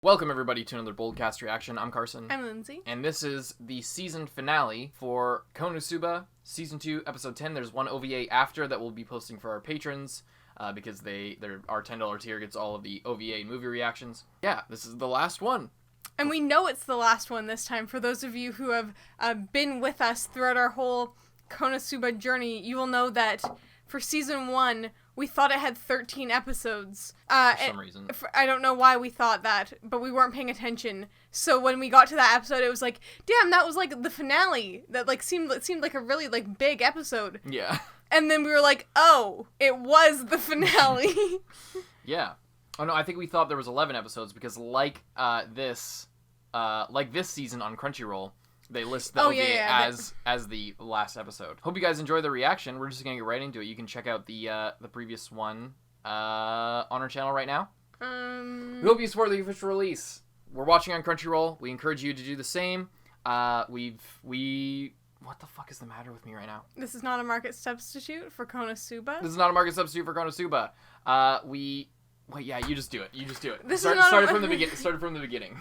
Welcome everybody to another Boldcast reaction. I'm Carson. I'm Lindsay. And this is the season finale for Konosuba Season 2, Episode 10. There's one OVA after that we'll be posting for our patrons because our $10 tier gets all of the OVA movie reactions. Yeah, this is the last one. And we know it's the last one this time. For those of you who have been with us throughout our whole Konosuba journey, you will know that for Season 1, we thought it had 13 episodes. For some reason. I don't know why we thought that, but we weren't paying attention. So when we got to that episode, it was like, damn, that was like the finale. That seemed like a really big episode. Yeah. And then we were like, oh, it was the finale. Yeah. Oh no, I think we thought there was 11 episodes because like this season on Crunchyroll, they list the OVA as the last episode. Hope you guys enjoy the reaction. We're just gonna get right into it. You can check out the previous one on our channel right now. We hope you support the official release. We're watching on Crunchyroll. We encourage you to do the same. What the fuck is the matter with me right now? This is not a market substitute for Konosuba. This is not a market substitute for Konosuba. Wait, yeah, you just do it. You just do it. Started from the beginning.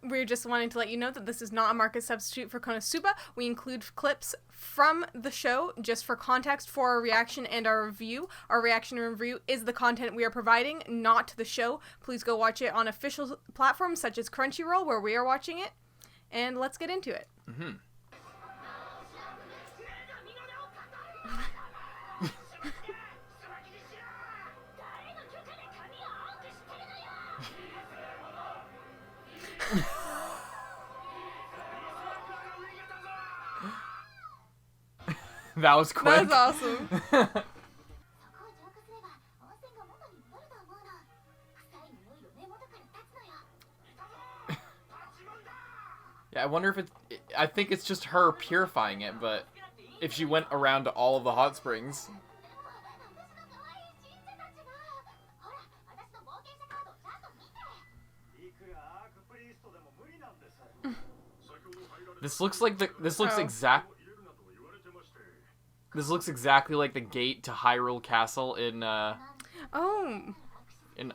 We're just wanting to let you know that this is not a market substitute for Konosuba. We include clips from the show just for context for our reaction and our review. Our reaction and review is the content we are providing, not the show. Please go watch it on official platforms such as Crunchyroll, where we are watching it. And let's get into it. Mm-hmm. That was quick. That was awesome. Yeah, I wonder if I think it's just her purifying it, but if she went around to all of the hot springs. This looks exactly like the gate to Hyrule Castle in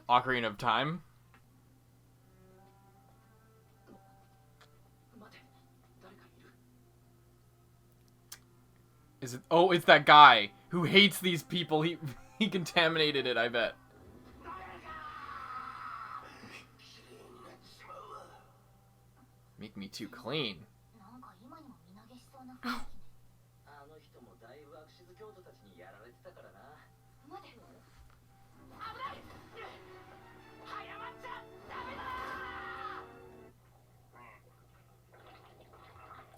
Ocarina of Time. Is it? Oh, it's that guy who hates these people. He contaminated it, I bet. Make me too clean. Oh.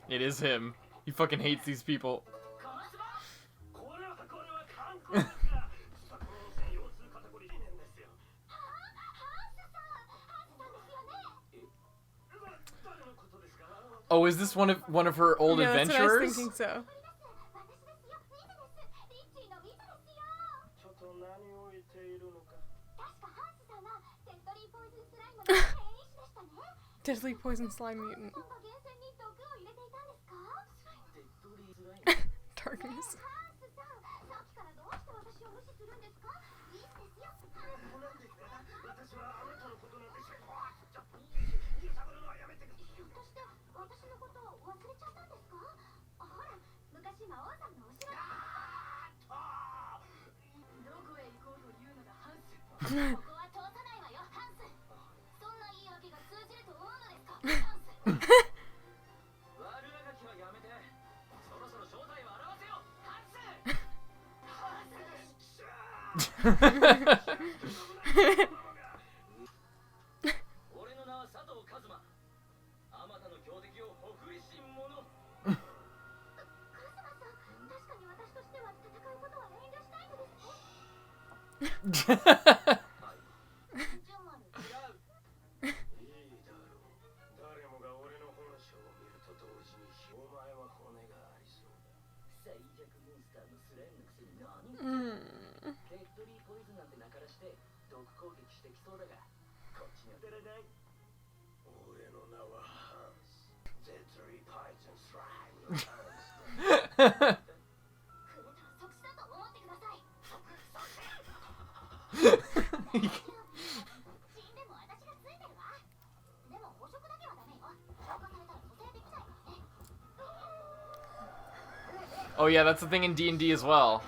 It is him. He fucking hates these people. Oh, is this one of her old adventures? That's what I was thinking so. Deadly poison slime mutant. Darkness. Oh yeah, that's the thing in D&D as well.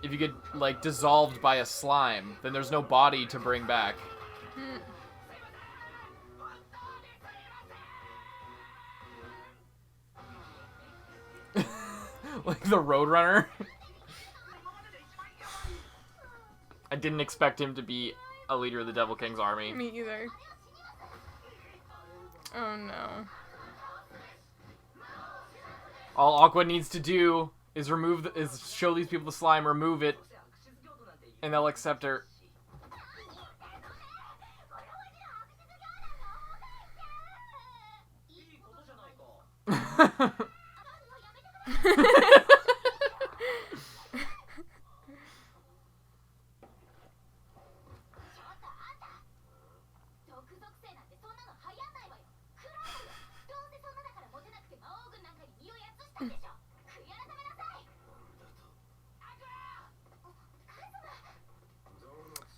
If you get, like, dissolved by a slime, then there's no body to bring back. Like the Roadrunner. I didn't expect him to be a leader of the Devil King's army. Me either. Oh no. All Aqua needs to do is show these people the slime, remove it, and they'll accept her.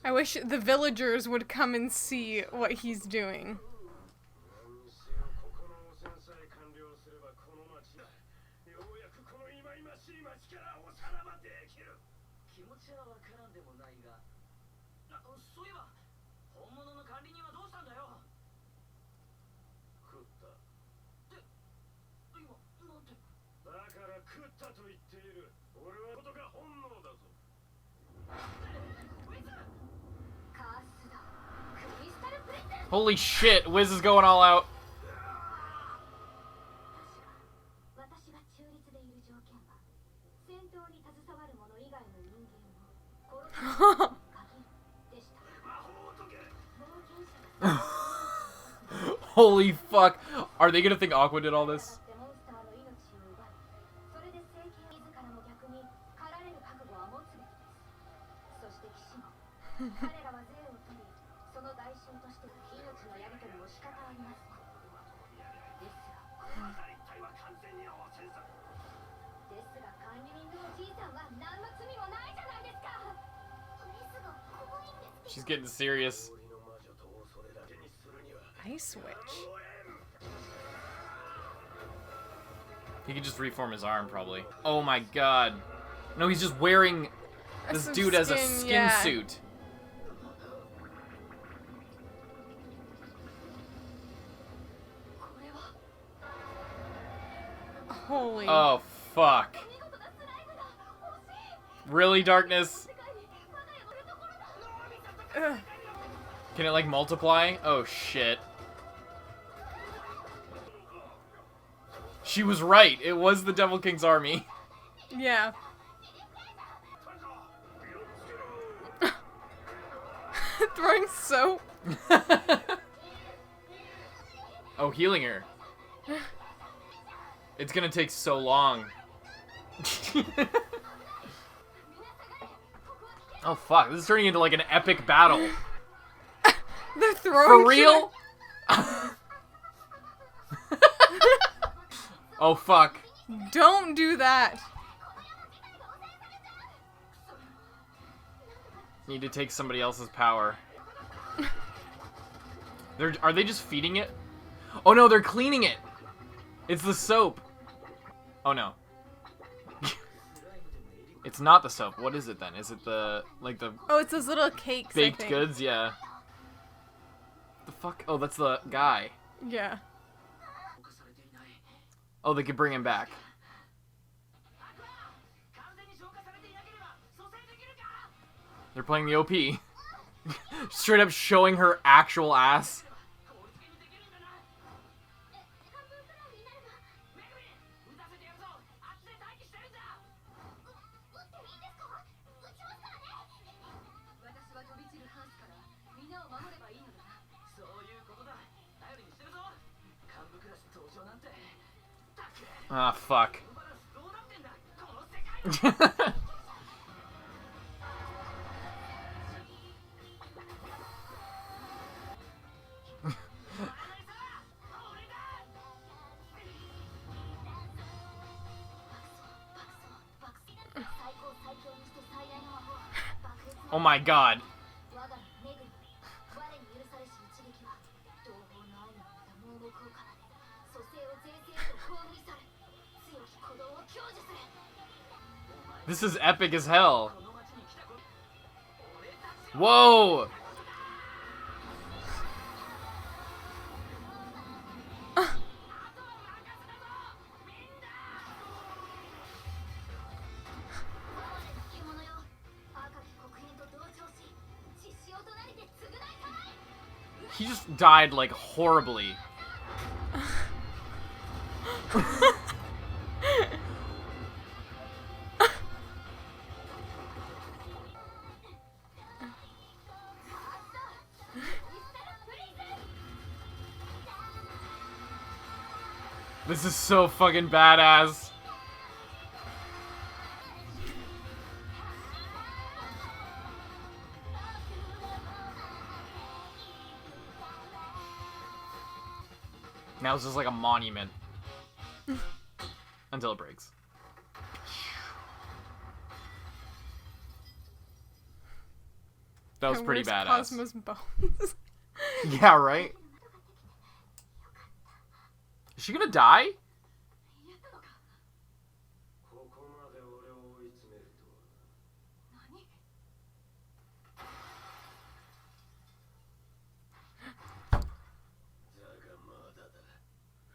I wish the villagers would come and see what he's doing. Holy shit, Wiz is going all out. Holy fuck. Are they gonna think Aqua did all this? She's getting serious. Ice Witch. He could just reform his arm, probably. Oh my god. No, he's just wearing this dude as a skin suit. Holy. Oh, fuck. Really, Darkness? Ugh. Can it, like, multiply? Oh, shit. She was right. It was the Devil King's army. Yeah. Throwing soap. Oh, healing her. It's gonna take so long. Oh, fuck. This is turning into, like, an epic battle. They're throwing For real? Oh, fuck. Don't do that. Need to take somebody else's power. Are they just feeding it? Oh no, they're cleaning it! It's the soap. Oh no. It's not the soap. What is it then? Is it the, like the... Oh, it's those little cakes, baked goods? Yeah. The fuck? Oh, that's the guy. Yeah. Oh, they could bring him back. They're playing the OP. Straight up showing her actual ass. Ah, fuck. Oh my god. This is epic as hell. Whoa! He just died, like, horribly. This is so fucking badass. Now this is like a monument. Until it breaks. That was pretty badass. Cosmo's bones. Yeah, right? Is she gonna die?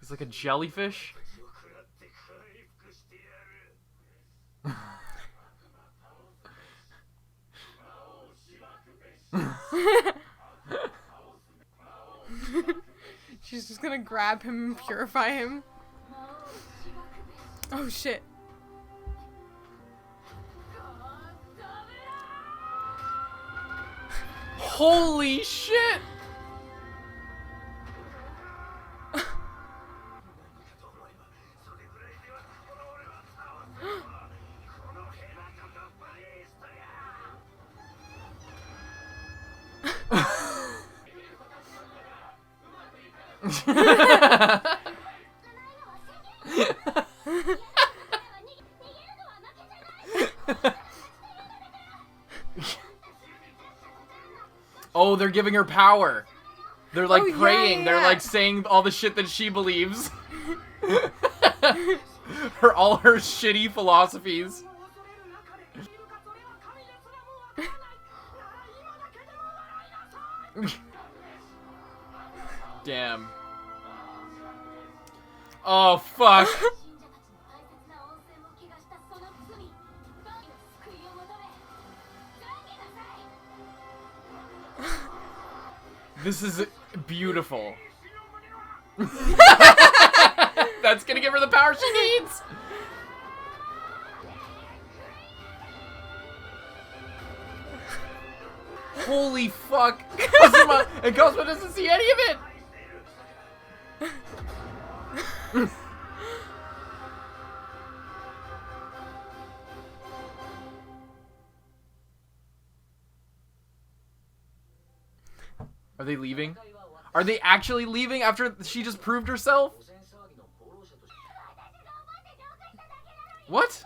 He's like a jellyfish? She's just gonna grab him and purify him. Oh shit. Holy shit! Oh, they're giving her power. They're like praying. Yeah. They're like saying all the shit that she believes. All her shitty philosophies. Damn. Oh, fuck. This is beautiful. That's gonna give her the power she needs. Holy fuck. Cosmo, and Cosmo doesn't see any of it. Are they leaving? Are they actually leaving after she just proved herself? What?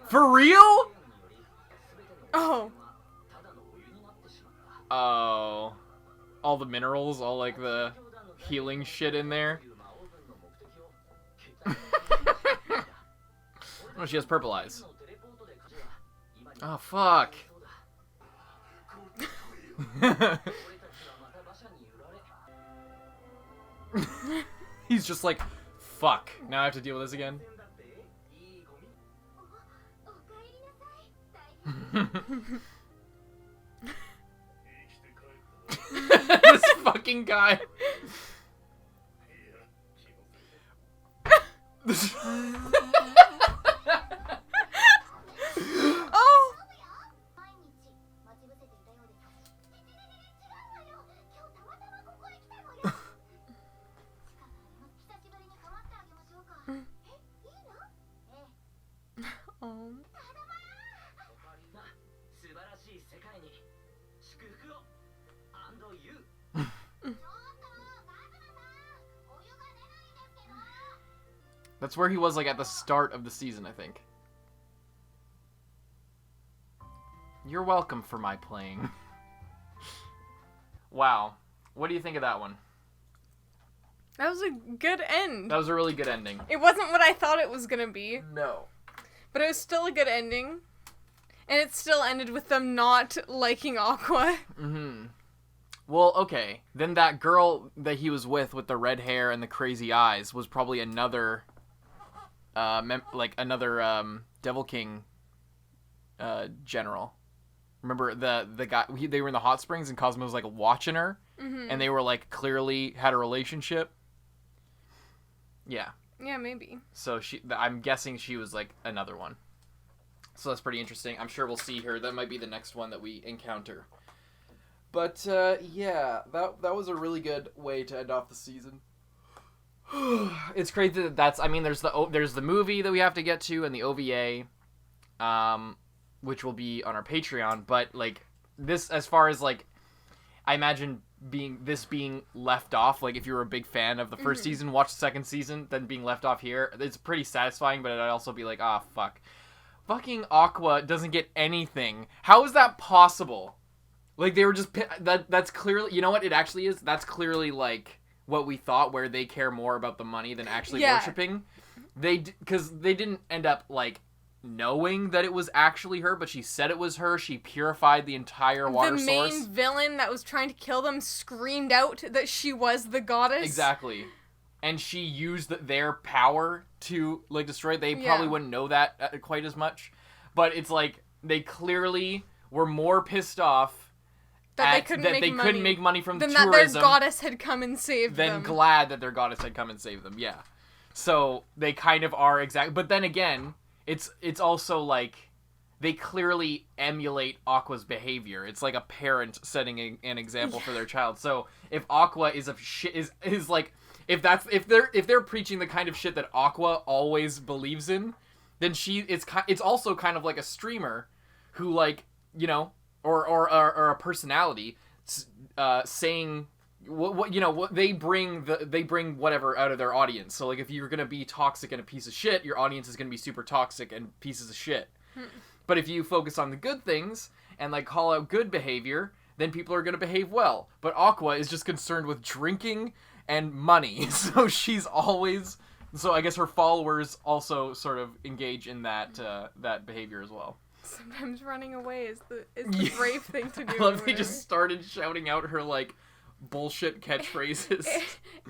For real? Oh. Oh. All the minerals, all like the healing shit in there. Oh, she has purple eyes. Oh, fuck. He's just like, fuck. Now I have to deal with this again. This fucking guy. Oh. That's where he was, like, at the start of the season, I think. You're welcome for my playing. Wow. What do you think of that one? That was a good end. That was a really good ending. It wasn't what I thought it was gonna be. No. But it was still a good ending. And it still ended with them not liking Aqua. Mm-hmm. Well, okay. Then that girl that he was with the red hair and the crazy eyes was probably another, Devil King, general. Remember the guy? They were in the hot springs and Cosmo was like watching her, and they were like clearly had a relationship. Yeah. Yeah, maybe. So I'm guessing she was like another one. So that's pretty interesting. I'm sure we'll see her. That might be the next one that we encounter. But yeah, that was a really good way to end off the season. It's crazy that that's. I mean, there's the movie that we have to get to and the OVA, which will be on our Patreon. But like this, as far as like, I imagine being left off. Like if you were a big fan of the first season, watch the second season, then being left off here, it's pretty satisfying. But it'd also be like, ah, fuck. Fucking Aqua doesn't get anything. How is that possible? Like, they were just... That's clearly... You know what it actually is? That's clearly, like, what we thought, where they care more about the money than actually worshipping. Because they didn't end up, like, knowing that it was actually her, but she said it was her. She purified the entire water source. The main villain that was trying to kill them screamed out that she was the goddess. Exactly. And she used their power to, like, destroy it. They probably wouldn't know that quite as much. But it's like, they clearly were more pissed off that they couldn't make money from the tourism. That their goddess had come and saved them. Glad that their goddess had come and saved them, yeah. So, they kind of are But then again, it's also like, they clearly emulate Aqua's behavior. It's like a parent setting an example for their child. So, if Aqua is like... If they're preaching the kind of shit that Aqua always believes in, then it's also kind of like a streamer who, like, you know, or a personality saying what they bring whatever out of their audience. So like if you're gonna be toxic and a piece of shit, your audience is gonna be super toxic and pieces of shit. But if you focus on the good things and like call out good behavior, then people are gonna behave well. But Aqua is just concerned with drinking and money, so she's always... So I guess her followers also sort of engage in that behavior as well. Sometimes running away is the brave thing to do. I love they just started shouting out her, like, bullshit catchphrases.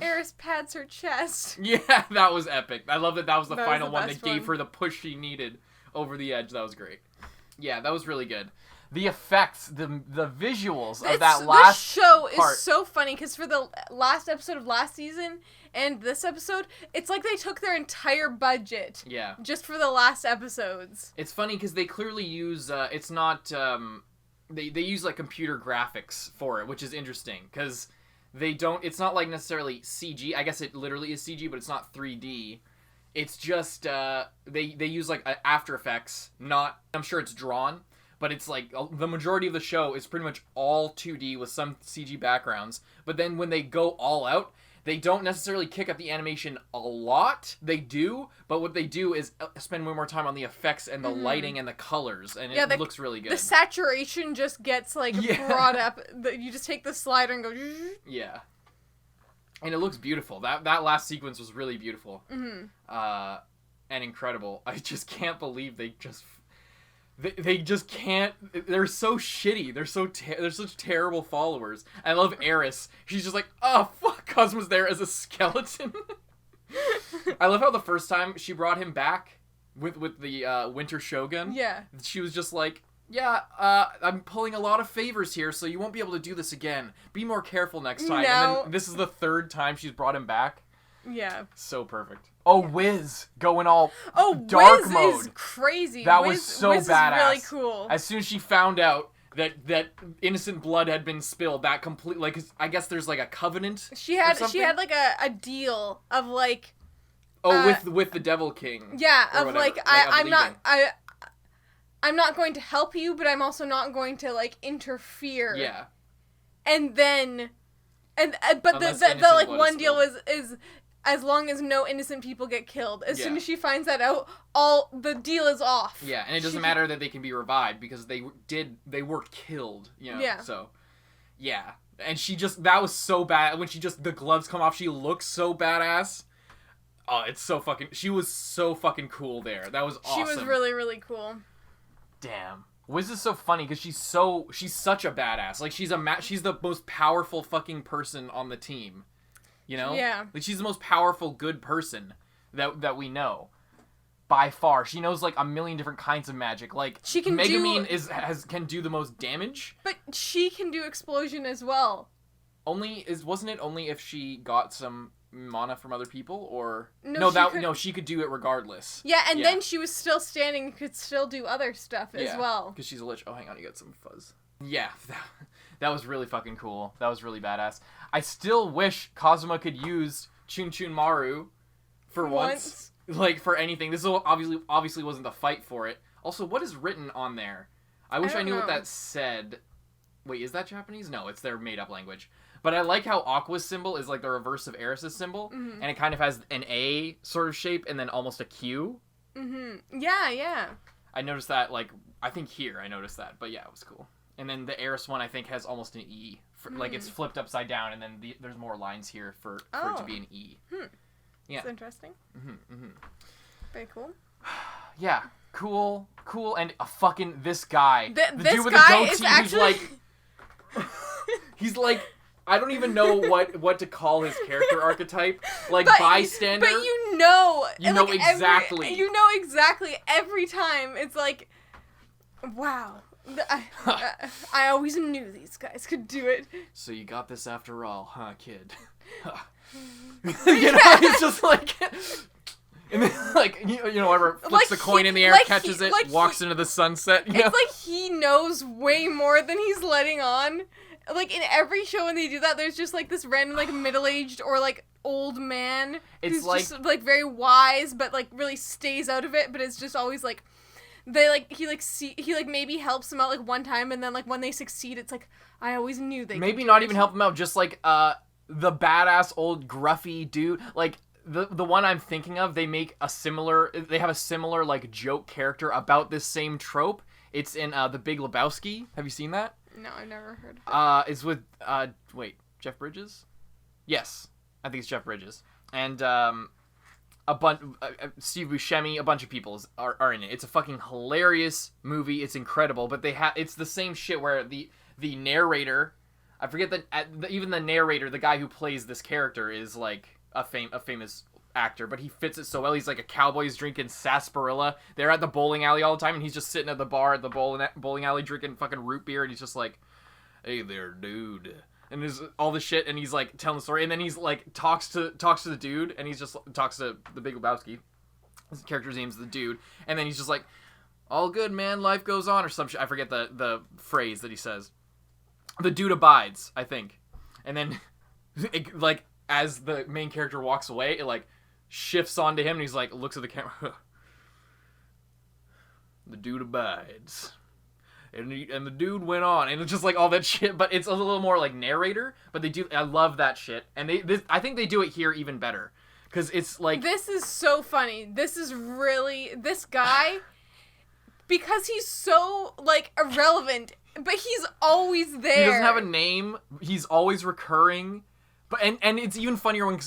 Eris pats her chest. Yeah, that was epic. I love that was the final one that gave her the push she needed over the edge. That was great. Yeah, that was really good. The effects, the visuals of that last This show is so funny, because for the last episode of last season and this episode, it's like they took their entire budget just for the last episodes. It's funny, because they clearly use, it's not, they use, like, computer graphics for it, which is interesting, because it's not, like, necessarily CG. I guess it literally is CG, but it's not 3D. It's just, they use, like, After Effects, I'm sure it's drawn. But it's like, the majority of the show is pretty much all 2D with some CG backgrounds. But then when they go all out, they don't necessarily kick up the animation a lot. They do, but what they do is spend way more time on the effects and the lighting and the colors. And it looks really good. The saturation just gets, like, brought up. You just take the slider and go... Yeah. And it looks beautiful. That last sequence was really beautiful. And incredible. I just can't believe they just can't. They're so shitty. They're such terrible followers. I love Eris. She's just like, oh fuck, Cosmo's there as a skeleton. I love how the first time she brought him back with the Winter Shogun. Yeah. She was just like, yeah, I'm pulling a lot of favors here, so you won't be able to do this again. Be more careful next time. And then this is the third time she's brought him back. Yeah. So perfect. Oh, Wiz going all dark Wiz mode. Is crazy. That was so Wiz badass. Is really cool. As soon as she found out that innocent blood had been spilled, that complete, like, I guess there's like a covenant. She had like a deal of like. Oh, with the Devil King. Yeah, of whatever. Like I'm not going to help you, but I'm also not going to like interfere. Yeah. And then, but the like one deal is as long as no innocent people get killed. As soon as she finds that out, the deal is off. Yeah, and it doesn't matter that they can be revived because they were killed, you know. Yeah. So, yeah, And that was so bad. When the gloves come off, she looks so badass. Oh, it's so fucking... She was so fucking cool there. That was awesome. She was really, really cool. Damn. Wiz is so funny because she's such a badass. Like, she's the most powerful fucking person on the team. You know? Yeah. Like, she's the most powerful, good person that we know. By far. She knows, like, a million different kinds of magic. Like, she can Megumin can do the most damage. But she can do explosion as well. Wasn't it only if she got some mana from other people, or she could do it regardless. Yeah, and then she was still standing and could still do other stuff as well. Because she's a lich. Oh, hang on, you got some fuzz. Yeah, that was really fucking cool. That was really badass. I still wish Kazuma could use Chun Chun Maru for once. Like, for anything. This obviously wasn't the fight for it. Also, what is written on there? I wish I knew what that said. Wait, is that Japanese? No, it's their made-up language. But I like how Aqua's symbol is like the reverse of Eris's symbol, and it kind of has an A sort of shape and then almost a Q. Mm-hmm. Yeah. I noticed that, like, I think here I noticed that, but yeah, it was cool. And then the Eris one, I think, has almost an E. Like, it's flipped upside down, and then there's more lines here for it to be an E. Yeah. That's interesting. Very cool. Yeah, cool, and fucking this guy. The dude with the goatee is actually... who's like... he's like... I don't even know what to call his character archetype. Like, bystander. But you know exactly. You know exactly every time. It's like, wow. I always knew these guys could do it. So you got this after all, huh, kid? You know, he's just like... And then, like, whoever flips the coin in the air, catches it, walks into the sunset. It's like he knows way more than he's letting on. Like, in every show when they do that, there's just, like, this random, like, middle-aged or, like, old man who's just, like, very wise, but, like, really stays out of it, but it's just always, like, he maybe helps them out, like, one time, and then, like, when they succeed, it's like, I always knew they maybe not even help them out, just, like, the badass old gruffy dude, like, the one I'm thinking of, they have a similar, like, joke character about this same trope. It's in, The Big Lebowski. Have you seen that? No, I've never heard of it. It's with, Jeff Bridges? Yes. I think it's Jeff Bridges. And, Steve Buscemi, a bunch of people are in it. It's a fucking hilarious movie. It's incredible, but it's the same shit where the narrator, I forget even the narrator, the guy who plays this character is, like, a famous actor, but he fits it so well. He's like a cowboy. He's drinking sarsaparilla. They're at the bowling alley all the time, and he's just sitting at the bar at the bowling alley drinking fucking root beer, and he's just like, hey there, dude. And there's all this shit, and he's like telling the story, and then he's like talks to the dude, and he's just talks to the Big Lebowski. His character's name's the dude, and then he's just like, all good, man, life goes on, or some shit. I forget the phrase that he says. The dude abides, I think. And then like as the main character walks away, it like shifts onto him, and he's like, looks at the camera. The dude abides. And the dude went on, and it's just like all that shit, but it's a little more like narrator, but I love that shit. And I think they do it here even better. Because it's like... This is so funny. This guy, because he's so, like, irrelevant, but he's always there. He doesn't have a name. He's always recurring. But and it's even funnier when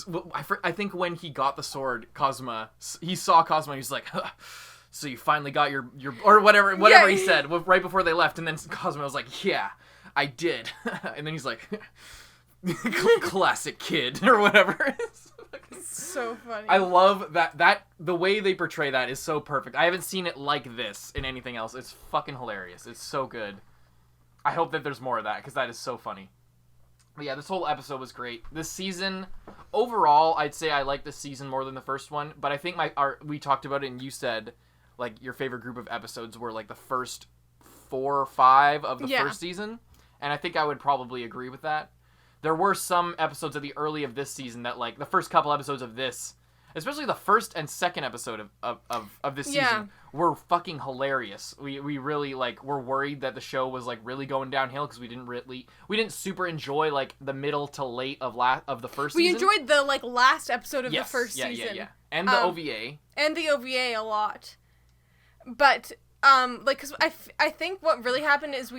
I think when he got the sword, he saw Cosmo and he's like, huh, so you finally got your or whatever he said right before they left, and then Cosmo was like, yeah, I did. And then he's like, classic kid or whatever. It's so funny. I love that the way they portray that is so perfect. I haven't seen it like this in anything else. It's fucking hilarious. It's so good. I hope that there's more of that because that is so funny. But yeah, this whole episode was great. This season, overall, I'd say I like this season more than the first one. But I think we talked about it, and you said, like, your favorite group of episodes were, like, the first 4 or 5 of the first season. And I think I would probably agree with that. There were some episodes at the early of this season that, like, the first couple episodes of this, especially the first and second episode of this season, were fucking hilarious. We really, like, were worried that the show was, like, really going downhill because we didn't super enjoy, like, the middle to late of the first season. We enjoyed the, like, last episode of the first season. Yeah. And the OVA. And the OVA a lot. But, like, because I think what really happened is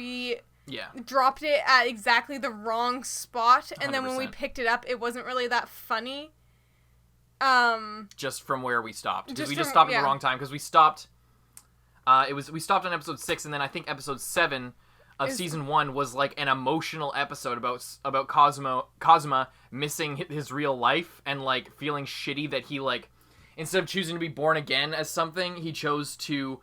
dropped it at exactly the wrong spot, and 100%. then when we picked it up, it wasn't really that funny. Just from where we stopped, because we just stopped at the wrong time, because we stopped. We stopped on episode 6, and then I think episode 7 of season 1 was like an emotional episode about Kazuma missing his real life and like feeling shitty that he like instead of choosing to be born again as something, he chose to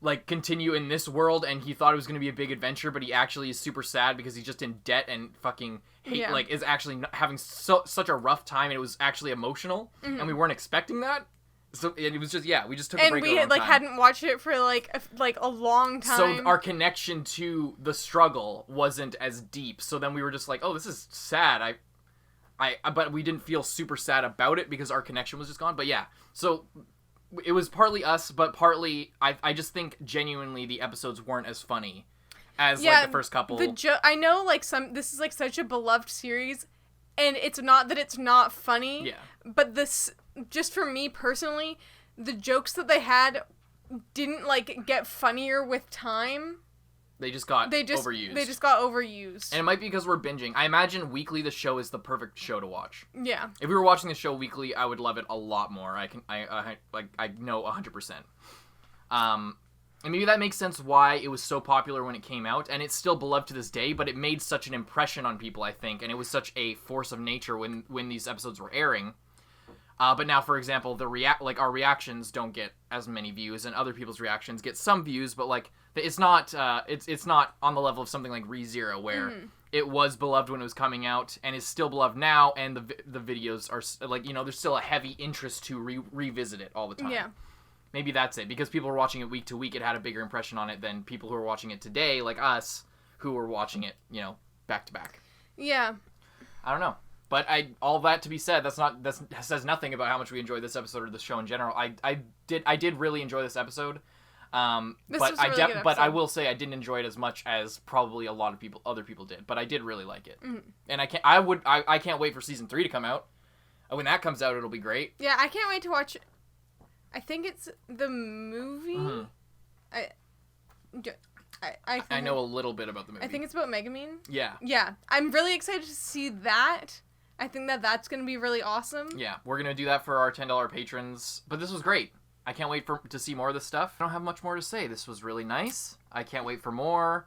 like continue in this world, and he thought it was going to be a big adventure, but he actually is super sad because he's just in debt and fucking hate, like is actually having such a rough time, and it was actually emotional, and we weren't expecting that. So it was just we just took a break. And we hadn't watched it for like a long time. So our connection to the struggle wasn't as deep. So then we were just like, oh, this is sad. But we didn't feel super sad about it because our connection was just gone. But yeah, so it was partly us, but partly I just think genuinely the episodes weren't as funny as like the first couple. I know like this is like such a beloved series, and it's not that it's not funny. Yeah. But this, just for me personally, the jokes that they had didn't like get funnier with time. They just got overused. They just got overused. And it might be because we're binging. I imagine weekly the show is the perfect show to watch. Yeah. If we were watching the show weekly, I would love it a lot more. I know 100%. And maybe that makes sense why it was so popular when it came out, and it's still beloved to this day, but it made such an impression on people, I think, and it was such a force of nature when these episodes were airing. But now, for example, our reactions don't get as many views, and other people's reactions get some views, but like it's not it's not on the level of something like ReZero, where it was beloved when it was coming out and is still beloved now, and the videos are like, you know, there's still a heavy interest to revisit it all the time. Yeah. Maybe that's it, because people were watching it week to week. It had a bigger impression on it than people who are watching it today, like us, who were watching it, you know, back to back. Yeah. I don't know. But all that to be said, that says nothing about how much we enjoyed this episode or the show in general. I did really enjoy this episode. This was a really good episode. But I will say I didn't enjoy it as much as probably a lot of other people did. But I did really like it. And I can't wait for season 3 to come out. When that comes out, it'll be great. Yeah, I can't wait to watch. I think it's the movie. I know a little bit about the movie. I think it's about Megumin. Yeah. Yeah, I'm really excited to see that. I think that's going to be really awesome. Yeah, we're going to do that for our $10 patrons. But this was great. I can't wait to see more of this stuff. I don't have much more to say. This was really nice. I can't wait for more.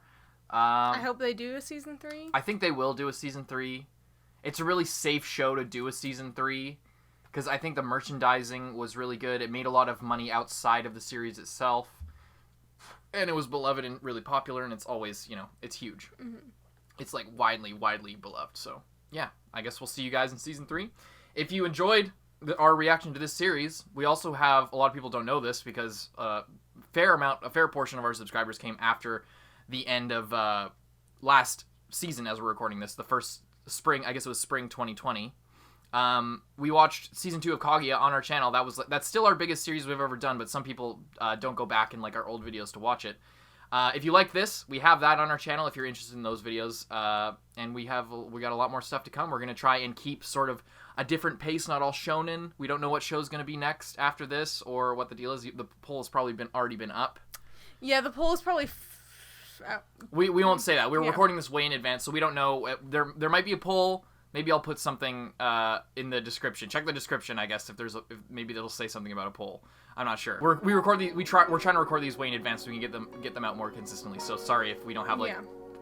I hope they do a season 3. I think they will do a season 3. It's a really safe show to do a season 3. Because I think the merchandising was really good. It made a lot of money outside of the series itself. And it was beloved and really popular. And it's always, you know, it's huge. It's like widely beloved. So, yeah. I guess we'll see you guys in season 3. If you enjoyed our reaction to this series, we also have, a lot of people don't know this because a fair portion of our subscribers came after the end of last season as we're recording this, the first spring, I guess it was spring 2020. We watched season 2 of Kaguya on our channel. That's still our biggest series we've ever done, but some people don't go back in like our old videos to watch it. If you like this, we have that on our channel if you're interested in those videos. And we got a lot more stuff to come. We're going to try and keep sort of a different pace, not all shonen. We don't know what show's going to be next after this or what the deal is. The poll has probably already been up. Yeah, the poll is probably we won't say that. We're recording this way in advance, so we don't know. There might be a poll. Maybe I'll put something in the description. Check the description, I guess, if maybe it'll say something about a poll. I'm not sure. We're trying to record these way in advance so we can get them out more consistently. So sorry if we don't have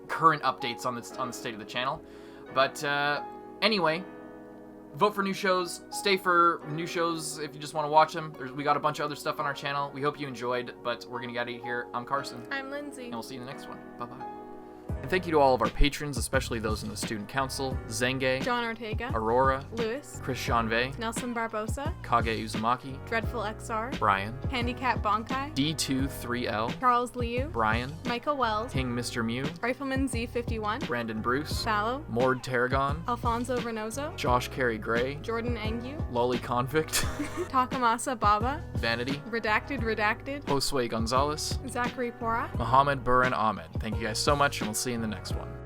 current updates on the state of the channel. But anyway, vote for new shows. Stay for new shows if you just want to watch them. We got a bunch of other stuff on our channel. We hope you enjoyed, but we're gonna get out of here. I'm Carson. I'm Lindsay. And we'll see you in the next one. Bye-bye. And thank you to all of our patrons, especially those in the Student Council: Zenge, John Ortega, Aurora, Lewis, Chris Janve, Nelson Barbosa, Kage Uzumaki, Dreadful XR, Brian, Handicap Bonkai, D23L, Charles Liu, Brian, Michael Wells, King Mr. Mew, Rifleman Z51, Brandon Bruce, Fallow, Mord Tarragon, Alfonso Reynoso, Josh Carey Gray, Jordan Angu, Lolly Convict, Takamasa Baba, Vanity, Redacted, Josue Gonzalez, Zachary Pora, Mohammed Buran Ahmed. Thank you guys so much, and we'll see you in the next one.